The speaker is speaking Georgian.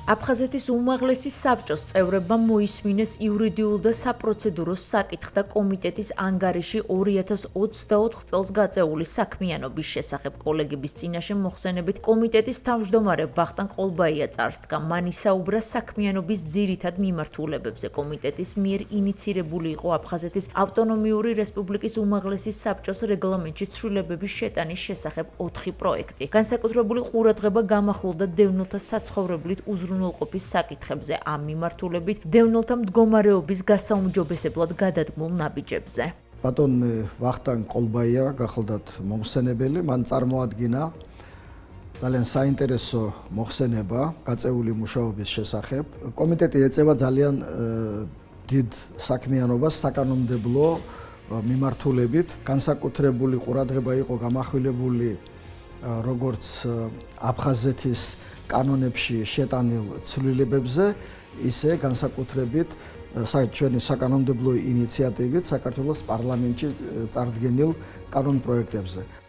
აფხაზეთის უმაღლესი საბჭოს წევრებმა მოისმინეს იურიდიულ და საპროცედურო საკითხთა კომიტეტის ანგარიში 2024 წელს გაწეული საქმიანობის შესახებ კოლეგების წინაშე მოხსენებით კომიტეტის თავმჯდომარე ვახტანგ ყოლბაია წარსდგა. მან ისაუბრა საქმიანობის ძირითად მიმართულებებზე. კომიტეტის მიერ ინიცირებული იყო აფხაზეთის ავტონომიური რესპუბლიკის უმაღლესი საბჭოს რეგლამენტში ცვლილებების შეტანის შესახებ 4 პროექტი. განსაკუთრებული ყურადღება გამახვილდა დევნილთა საცხოვრებლით უზრუნველყოფის საკითხებზე, ამ მიმართულებით დევნილთა მდგომარეობის გასაუმჯობესებლად გადადგმულ ნაბიჯებზე. ბატონ ვახტანგ ყოლბაია გახლდათ მომხსენებელი, მან წარმოადგინა ძალიან საინტერესო მოხსენება გაწეული მუშაობის შესახებ. კომიტეტი ეწევა ძალიან დიდ საქმიანობას საკანონმდებლო მიმართულებით. განსაკუთრებული ყურადღება იყო გამახვილებული როგორც აფხაზეთის კანონებში შეტანილ ცვლილებებზე, ისე განსაკუთრებით ჩვენი საკანონმდებლო ინიციატივით საქართველოს პარლამენტში წარდგენილ კანონპროექტებზე.